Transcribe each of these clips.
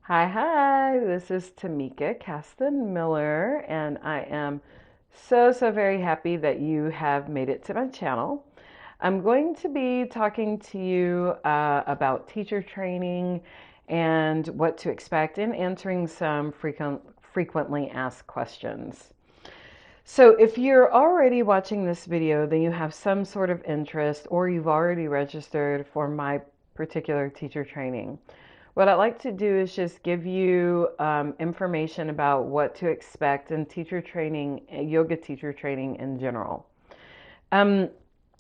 Hi, this is Tamika Caston-Miller, and I am so very happy that you have made it to my channel. I'm going to be talking to you about teacher training and what to expect and answering some frequently asked questions. So if you're already watching this video, then you have some sort of interest or you've already registered for my particular teacher training. What I'd like to do is just give you information about what to expect in teacher training, yoga teacher training in general. Um,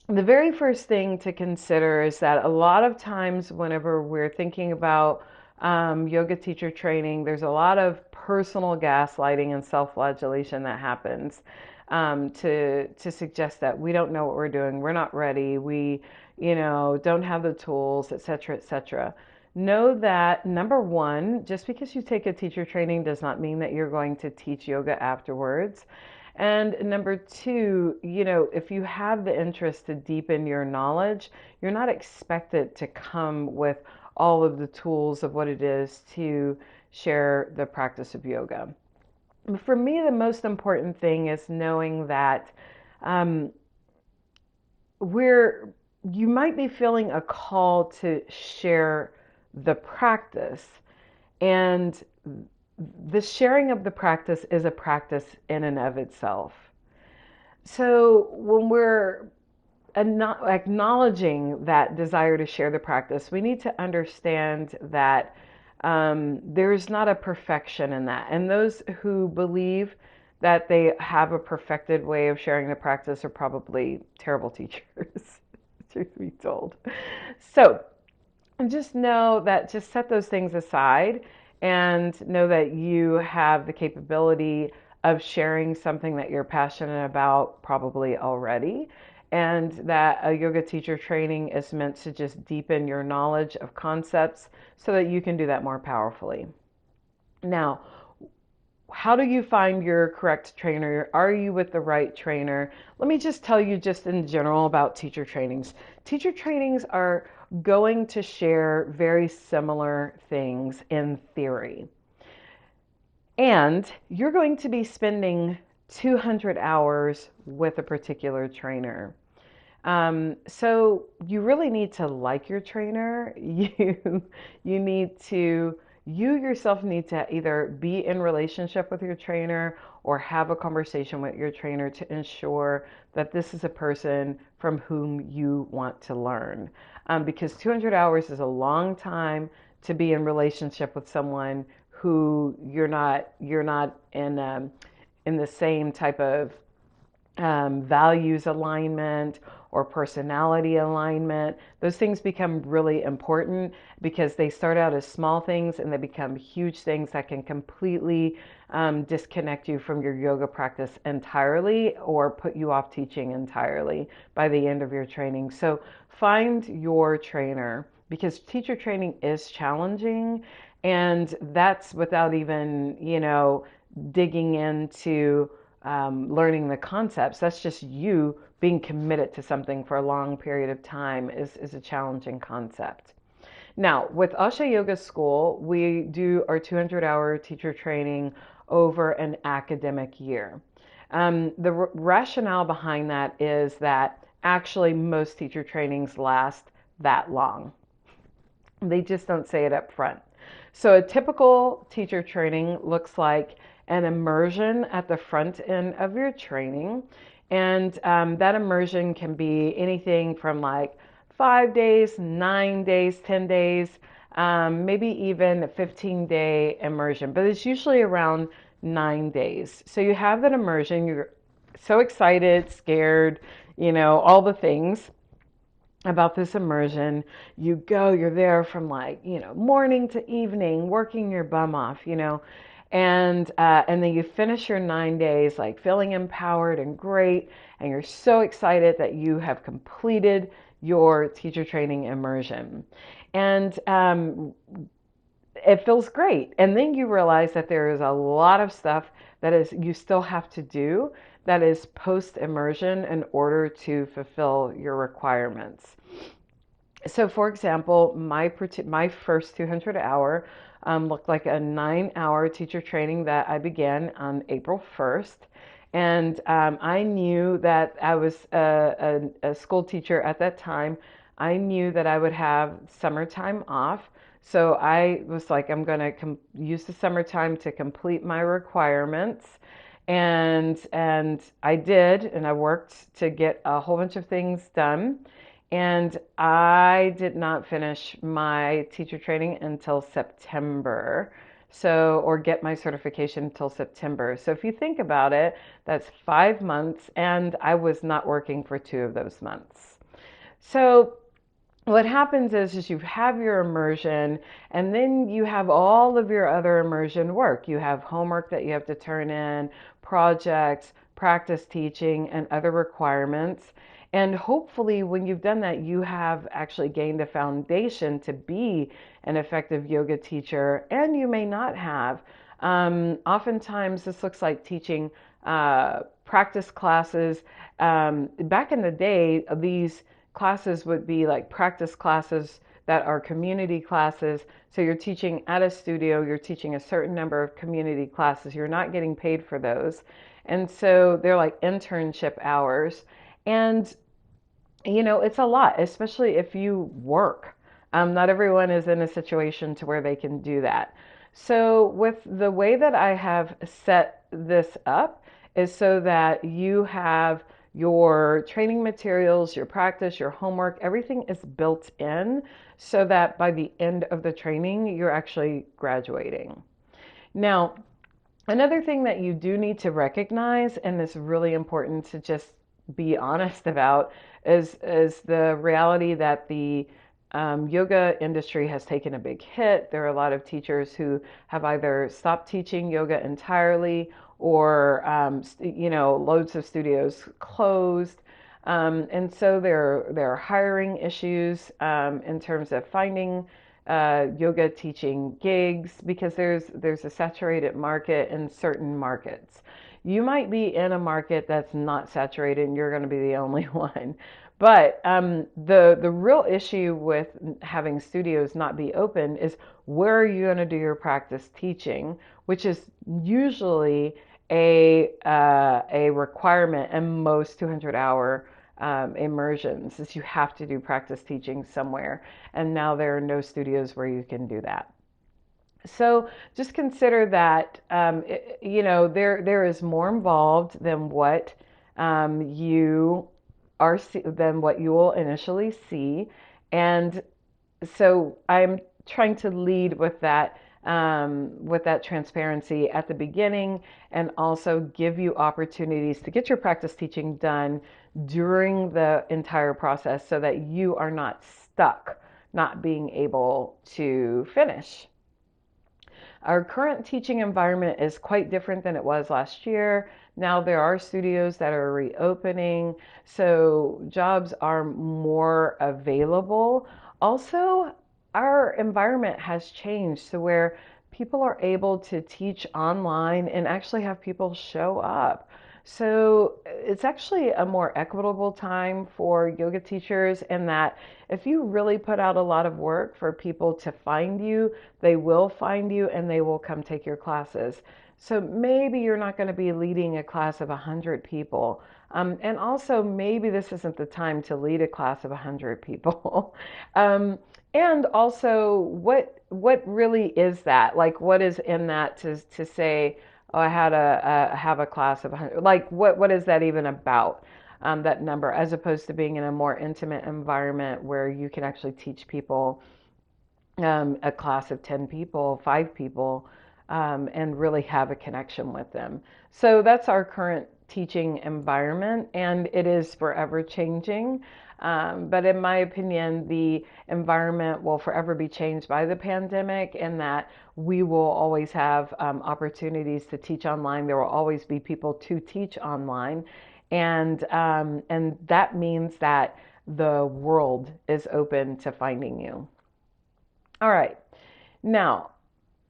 the very first thing to consider is that a lot of times, whenever we're thinking about yoga teacher training, there's a lot of personal gaslighting and self-flagellation that happens to suggest that we don't know what we're doing, we're not ready, we, don't have the tools, etc., etc. Know that number one, just because you take a teacher training does not mean that you're going to teach yoga afterwards. And number two, if you have the interest to deepen your knowledge, you're not expected to come with all of the tools of what it is to share the practice of yoga. For me, the most important thing is knowing that um, we're you might be feeling a call to share the practice, and the sharing of the practice is a practice in and of itself. So when we're acknowledging that desire to share the practice, we need to understand that there's not a perfection in that. And those who believe that they have a perfected way of sharing the practice are probably terrible teachers, truth be told. So just know that, just set those things aside and know that you have the capability of sharing something that you're passionate about probably already, and that a yoga teacher training is meant to just deepen your knowledge of concepts so that you can do that more powerfully. Now, how do you find your correct trainer? Are you with the right trainer? Let me just tell you, just in general, about teacher trainings. Teacher trainings are going to share very similar things in theory. And you're going to be spending 200 hours with a particular trainer. So you really need to like your trainer. You need to you yourself need to either be in relationship with your trainer or have a conversation with your trainer to ensure that this is a person from whom you want to learn. Because 200 hours is a long time to be in relationship with someone who you're not in the same type of values alignment or personality alignment. Those things become really important because they start out as small things and they become huge things that can completely disconnect you from your yoga practice entirely or put you off teaching entirely by the end of your training. So find your trainer, because teacher training is challenging, and that's without even, digging into learning the concepts. That's just you being committed to something for a long period of time is a challenging concept. Now, with Ashé Yoga School, we do our 200-hour teacher training over an academic year. The rationale behind that is that actually most teacher trainings last that long. They just don't say it up front. So a typical teacher training looks like an immersion at the front end of your training. And that immersion can be anything from like 5 days, 9 days, 10 days, maybe even a 15-day immersion, but it's usually around 9 days. So you have that immersion, you're so excited, scared, all the things about this immersion. You're there from like, morning to evening, working your bum off, and then you finish your 9 days like feeling empowered and great, and you're so excited that you have completed your teacher training immersion. And it feels great. And then you realize that there is a lot of stuff that is you still have to do that is post immersion in order to fulfill your requirements. So, for example, my first 200 hour, looked like a 9-hour teacher training that I began on April 1st. And I knew that I was a school teacher at that time. I knew that I would have summertime off. So I was like, I'm going to use the summertime to complete my requirements. And I did, and I worked to get a whole bunch of things done. And I did not finish my teacher training until September. So, or get my certification until September. So if you think about it, that's 5 months, and I was not working for 2 of those months. So what happens is you have your immersion, and then you have all of your other immersion work. You have homework that you have to turn in, projects, practice teaching, and other requirements. And hopefully, when you've done that, you have actually gained a foundation to be an effective yoga teacher, and you may not have. Oftentimes, this looks like teaching practice classes. Back in the day, these classes would be like practice classes that are community classes. So you're teaching at a studio, you're teaching a certain number of community classes. You're not getting paid for those. And so they're like internship hours. And it's a lot, especially if you work. Not everyone is in a situation to where they can do that. So, with the way that I have set this up, is so that you have your training materials, your practice, your homework, everything is built in so that by the end of the training, you're actually graduating. Now, another thing that you do need to recognize, and is really important to just be honest about, is the reality that the yoga industry has taken a big hit. There are a lot of teachers who have either stopped teaching yoga entirely, or loads of studios closed. And so there are hiring issues in terms of finding yoga teaching gigs, because there's a saturated market in certain markets. You might be in a market that's not saturated, and you're going to be the only one. But the real issue with having studios not be open is, where are you going to do your practice teaching, which is usually a requirement in most 200-hour immersions, is you have to do practice teaching somewhere. And now there are no studios where you can do that. So just consider that there is more involved than what you than what you will initially see. And so I'm trying to lead with that transparency at the beginning, and also give you opportunities to get your practice teaching done during the entire process, so that you are not stuck not being able to finish. Our current teaching environment is quite different than it was last year. Now there are studios that are reopening, so jobs are more available. Also, our environment has changed, so where people are able to teach online and actually have people show up. So it's actually a more equitable time for yoga teachers, in that if you really put out a lot of work for people to find you, they will find you and they will come take your classes. So maybe you're not going to be leading a class of 100 people. And also, maybe this isn't the time to lead a class of 100 people. And also, what really is that? Like, what is in that to say, oh, I had have a class of 100? Like, what is that even about? That number, as opposed to being in a more intimate environment where you can actually teach people a class of 10 people, 5 people, and really have a connection with them. So that's our current teaching environment, and it is forever changing. But in my opinion, the environment will forever be changed by the pandemic, in that we will always have opportunities to teach online. There will always be people to teach online, and that means that the world is open to finding you. All right. Now,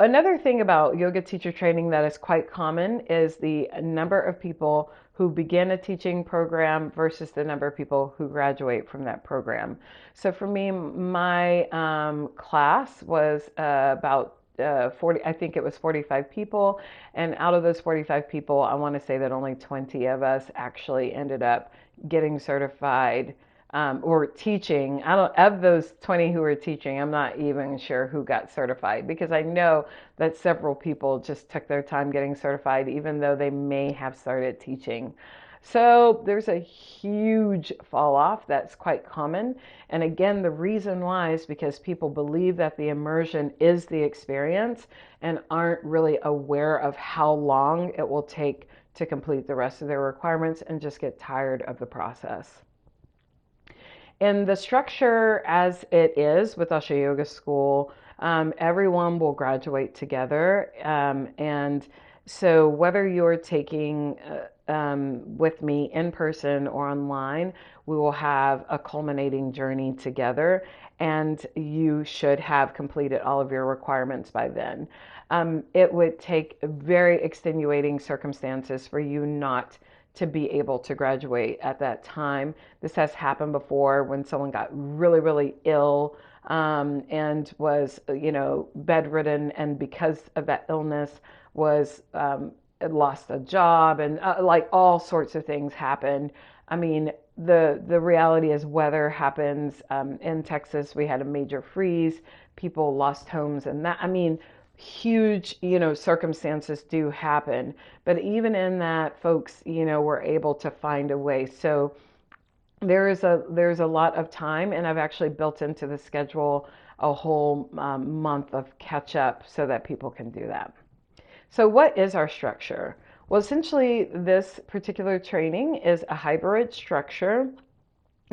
another thing about yoga teacher training that is quite common is the number of people who begin a teaching program versus the number of people who graduate from that program. So for me, my class was about 40, I think it was 45 people. And out of those 45 people, I want to say that only 20 of us actually ended up getting certified or teaching. I don't, of those 20 who were teaching, I'm not even sure who got certified because I know that several people just took their time getting certified, even though they may have started teaching. So there's a huge fall off that's quite common. And again, the reason why is because people believe that the immersion is the experience and aren't really aware of how long it will take to complete the rest of their requirements and just get tired of the process. And the structure as it is with Asha Yoga School, everyone will graduate together. And so whether you're taking with me in person or online, we will have a culminating journey together. And you should have completed all of your requirements by then. It would take very extenuating circumstances for you not to be able to graduate at that time. This has happened before when someone got really, really ill and was, bedridden, and because of that illness was lost a job, and like all sorts of things happened. I mean, the reality is weather happens. In Texas, we had a major freeze. People lost homes, and that, I mean, huge, circumstances do happen. But even in that, folks, were able to find a way. So there's a lot of time, and I've actually built into the schedule a whole month of catch up so that people can do that. So what is our structure? Well, essentially, this particular training is a hybrid structure.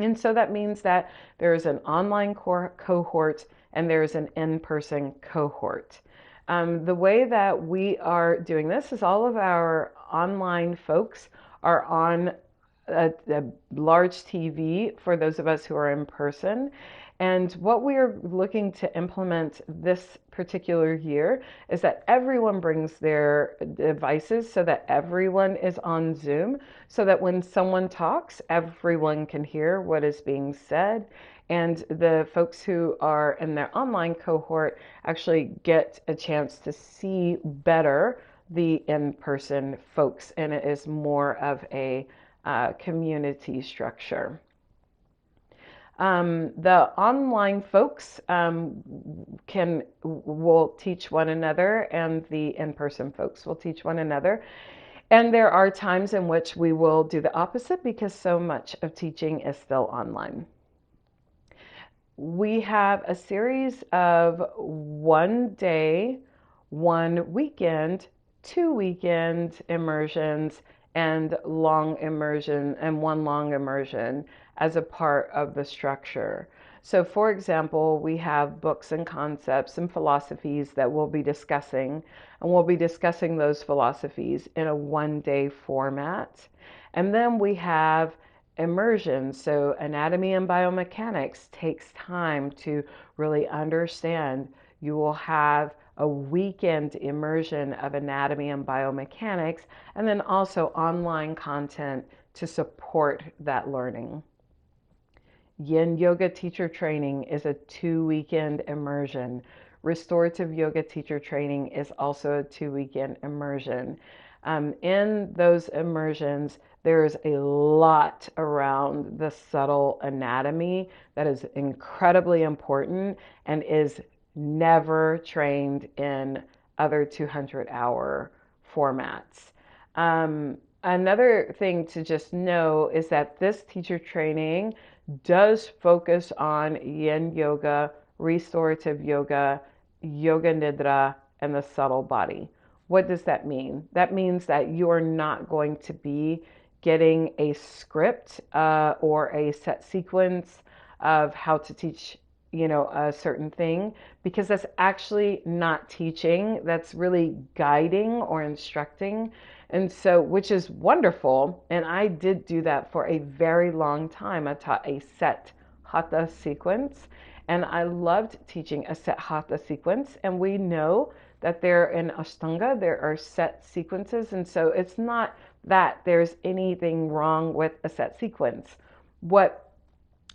And so that means that there's an online cohort and there's an in-person cohort. The way that we are doing this is all of our online folks are on a large TV for those of us who are in person. And what we are looking to implement this particular year is that everyone brings their devices so that everyone is on Zoom, so that when someone talks, everyone can hear what is being said. And the folks who are in their online cohort actually get a chance to see better the in-person folks, and it is more of a community structure. The online folks will teach one another, and the in-person folks will teach one another. And there are times in which we will do the opposite because so much of teaching is still online. We have a series of 1 day, 1 weekend, 2 weekend immersions, and long immersion, and one long immersion as a part of the structure. So for example, we have books and concepts and philosophies that we'll be discussing, and we'll be discussing those philosophies in a 1 day format. And then we have immersion. So anatomy and biomechanics takes time to really understand. You will have a weekend immersion of anatomy and biomechanics, and then also online content to support that learning. Yin Yoga teacher training is a 2 weekend immersion. Restorative yoga teacher training is also a 2 weekend immersion. In those immersions, there's a lot around the subtle anatomy that is incredibly important and is never trained in other 200-hour formats. Another thing to just know is that this teacher training does focus on yin yoga, restorative yoga, yoga nidra, and the subtle body. What does that mean? That means that you are not going to be getting a script or a set sequence of how to teach, a certain thing, because that's actually not teaching. That's really guiding or instructing. And so, which is wonderful. And I did do that for a very long time. I taught a set hatha sequence, and I loved teaching a set hatha sequence. And we know that there in Ashtanga, there are set sequences. And so it's not that there's anything wrong with a set sequence,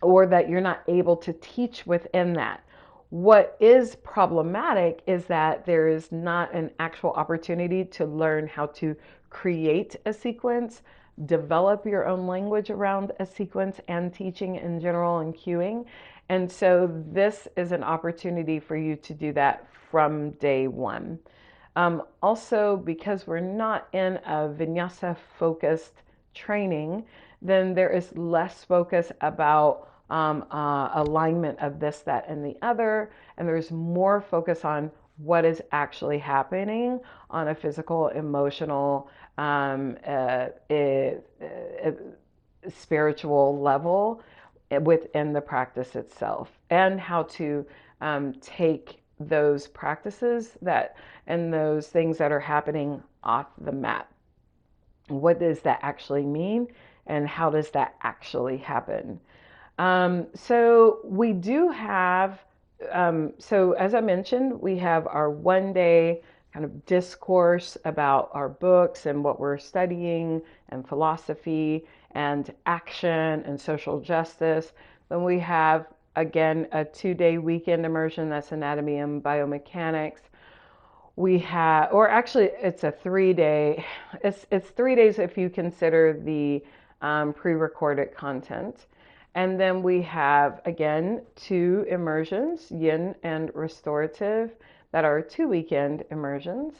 or that you're not able to teach within that. What is problematic is that there is not an actual opportunity to learn how to create a sequence, develop your own language around a sequence and teaching in general and cueing. And so this is an opportunity for you to do that from day one. Also, because we're not in a vinyasa focused training, then there is less focus about alignment of this, that, and the other. And there's more focus on what is actually happening on a physical, emotional, spiritual level within the practice itself, and how to take those practices that and those things that are happening off the mat. What does that actually mean, and how does that actually happen? So we do have, so as I mentioned, we have our 1 day kind of discourse about our books and what we're studying and philosophy and action and social justice. Then we have, again, a 2 day weekend immersion that's anatomy and biomechanics. We have, or actually, it's a 3 day. It's 3 days if you consider the pre-recorded content. And then we have, again, 2 immersions, yin and restorative, that are 2 weekend immersions.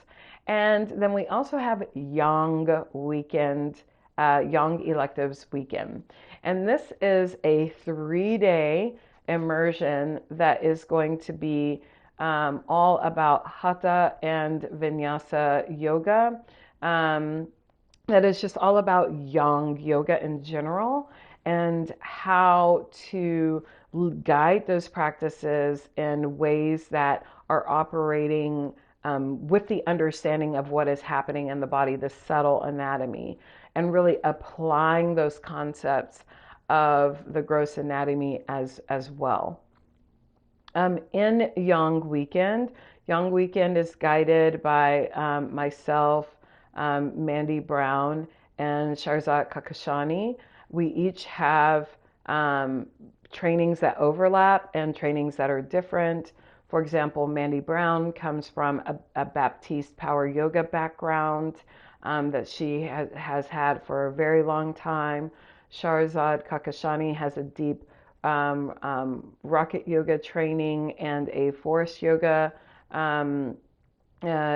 And then we also have yang weekend, yang electives weekend. And this is a 3 day immersion that is going to be all about hatha and vinyasa yoga. That is just all about yang yoga in general, and how to guide those practices in ways that are operating with the understanding of what is happening in the body, the subtle anatomy, and really applying those concepts of the gross anatomy as well. In Yang Weekend is guided by myself, Mandy Brown, and Sharzad Kakashani. We each have trainings that overlap and trainings that are different. For example, Mandy Brown comes from a Baptiste power yoga background that she has had for a very long time. Sharzad Kakashani has a deep rocket yoga training and a forest yoga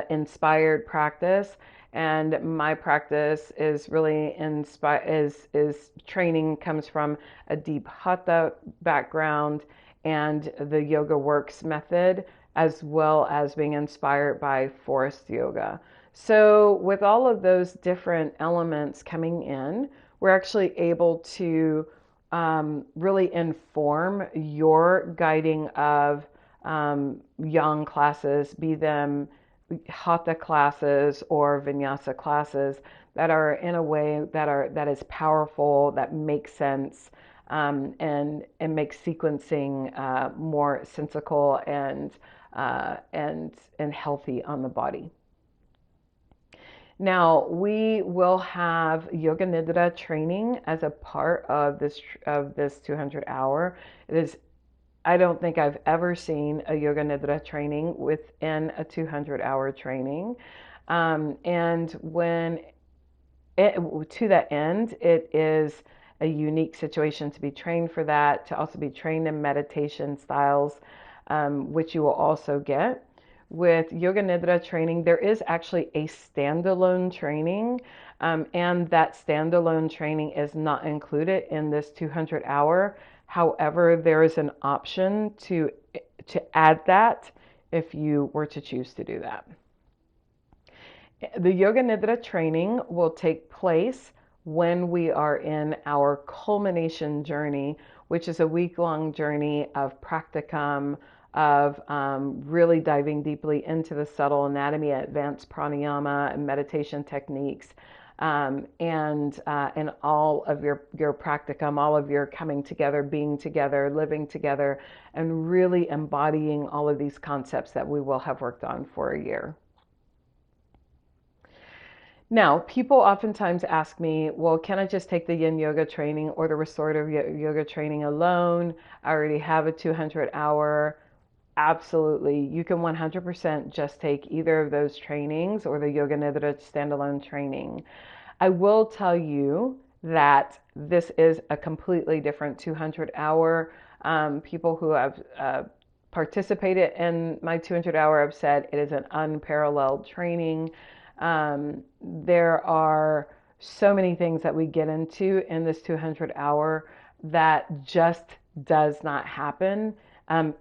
inspired practice. And my practice is really is training comes from a deep hatha background and the yoga works method, as well as being inspired by forest yoga. So with all of those different elements coming in, we're actually able to really inform your guiding of yang classes, be them hatha classes or vinyasa classes, that are in a way that is powerful, that makes sense, and makes sequencing more sensical and healthy on the body. Now, we will have Yoga Nidra training as a part of this 200 hour. It is, I don't think I've ever seen a Yoga Nidra training within a 200-hour training. And to that end, it is a unique situation to be trained for that, to also be trained in meditation styles, which you will also get. With Yoga Nidra training, there is actually a standalone training, and that standalone training is not included in this 200 hour. However, there is an option to add that if you were to choose to do that. The Yoga Nidra training will take place when we are in our culmination journey, which is a week-long journey of practicum, of really diving deeply into the subtle anatomy, advanced pranayama, and meditation techniques, and all of your practicum, all of your coming together, being together, living together, and really embodying all of these concepts that we will have worked on for a year. Now, people oftentimes ask me, well, can I just take the yin yoga training or the restorative yoga training alone? I already have a 200 hour. Absolutely. You can 100% just take either of those trainings or the Yoga Nidra standalone training. I will tell you that this is a completely different 200-hour. People who have participated in my 200-hour have said it is an unparalleled training. There are so many things that we get into in this 200-hour that just does not happen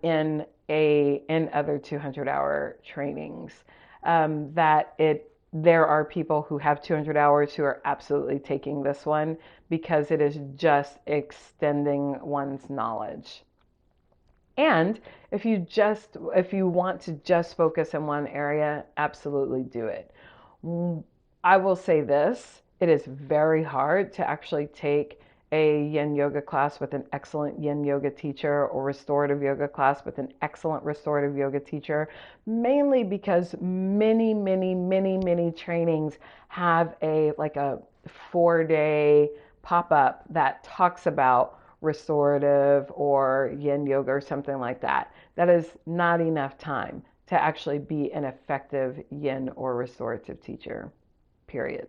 in other 200-hour trainings. That it There are people who have 200 hours who are absolutely taking this one because it is just extending one's knowledge. And if you want to just focus in one area, absolutely do it. I will say this, it is very hard to actually take a yin yoga class with an excellent yin yoga teacher or restorative yoga class with an excellent restorative yoga teacher, mainly because many trainings have a 4-day pop-up that talks about restorative or yin yoga or something like that. That is not enough time to actually be an effective yin or restorative teacher, period.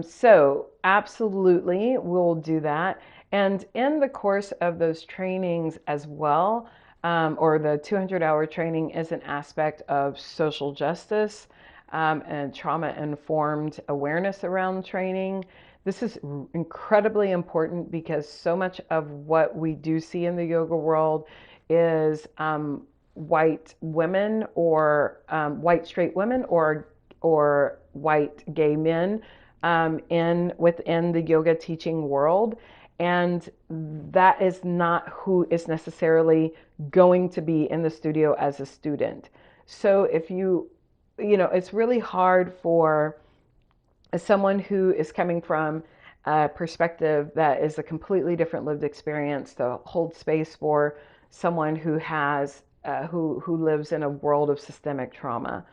So absolutely, we'll do that. And in the course of those trainings as well, or the 200-hour training is an aspect of social justice and trauma-informed awareness around training. This is incredibly important because so much of what we do see in the yoga world is white women or white straight women or white gay men in within the yoga teaching world, and that is not who is necessarily going to be in the studio as a student. So if it's really hard for someone who is coming from a perspective that is a completely different lived experience to hold space for someone who has who lives in a world of systemic trauma,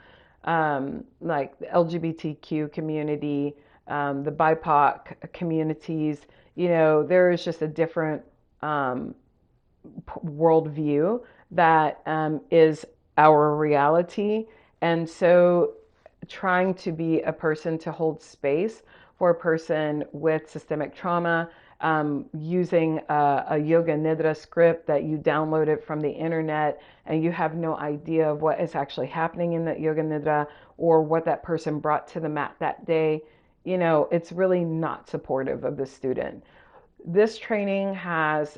like the LGBTQ community, the BIPOC communities. There is just a different worldview that is our reality. And so trying to be a person to hold space for a person with systemic trauma, using a yoga nidra script that you downloaded from the internet and you have no idea of what is actually happening in that yoga nidra or what that person brought to the mat that day, it's really not supportive of the student. This training has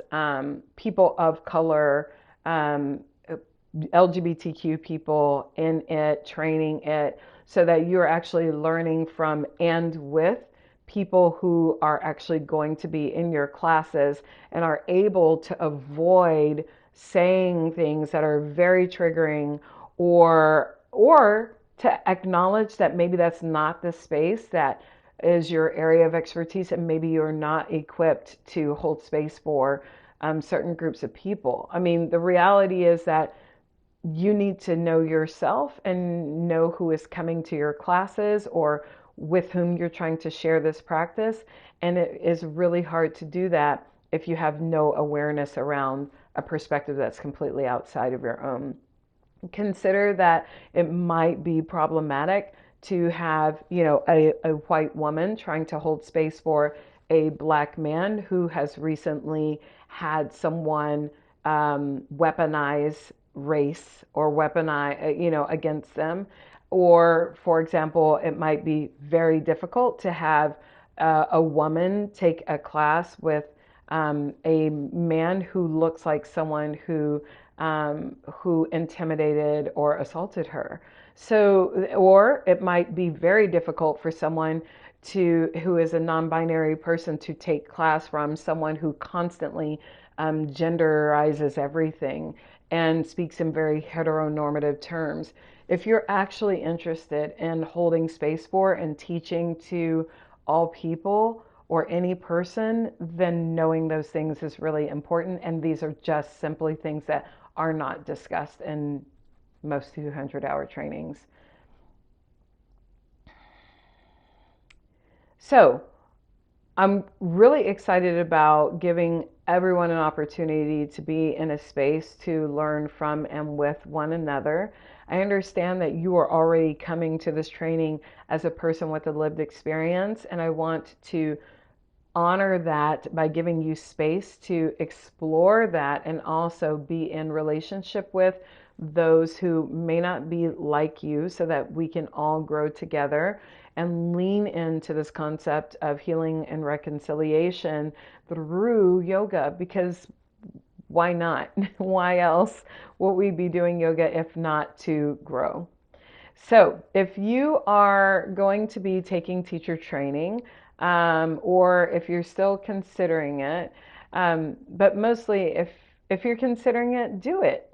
people of color, LGBTQ people in it, training it, so that you're actually learning from and with people who are actually going to be in your classes and are able to avoid saying things that are very triggering, or to acknowledge that maybe that's not the space that is your area of expertise and maybe you're not equipped to hold space for certain groups of people. I mean, the reality is that you need to know yourself and know who is coming to your classes or with whom you're trying to share this practice. And it is really hard to do that if you have no awareness around a perspective that's completely outside of your own. Consider that it might be problematic to have, a white woman trying to hold space for a black man who has recently had someone weaponize race or weaponize, against them. Or, for example, it might be very difficult to have a woman take a class with a man who looks like someone who intimidated or assaulted her. So, or it might be very difficult for someone who is a non-binary person to take class from someone who constantly genderizes everything and speaks in very heteronormative terms. If you're actually interested in holding space for and teaching to all people or any person, then knowing those things is really important. And these are just simply things that are not discussed in most 200-hour trainings. So I'm really excited about giving everyone an opportunity to be in a space to learn from and with one another. I understand that you are already coming to this training as a person with a lived experience, and I want to honor that by giving you space to explore that and also be in relationship with those who may not be like you so that we can all grow together and lean into this concept of healing and reconciliation through yoga, because why not? Why else would we be doing yoga if not to grow? So, if you are going to be taking teacher training, or if you're still considering it, but mostly if you're considering it, do it.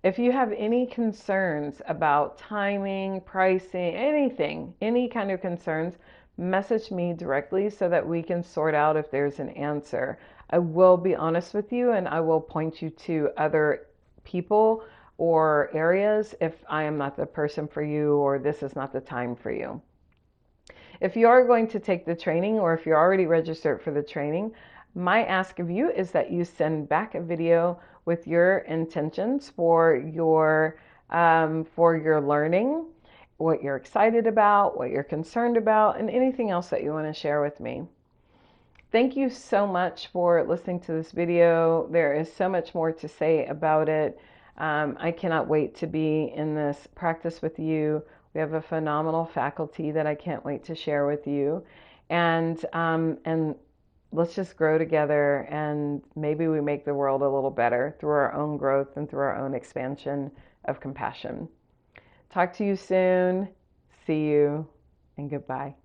If you have any concerns about timing, pricing, anything, any kind of concerns, message me directly so that we can sort out if there's an answer. I will be honest with you and I will point you to other people or areas if I am not the person for you or this is not the time for you. If you are going to take the training or if you're already registered for the training, my ask of you is that you send back a video with your intentions for your learning, what you're excited about, what you're concerned about, and anything else that you want to share with me. Thank you so much for listening to this video. There is so much more to say about it. I cannot wait to be in this practice with you. We have a phenomenal faculty that I can't wait to share with you. And let's just grow together and maybe we make the world a little better through our own growth and through our own expansion of compassion. Talk to you soon. See you and goodbye.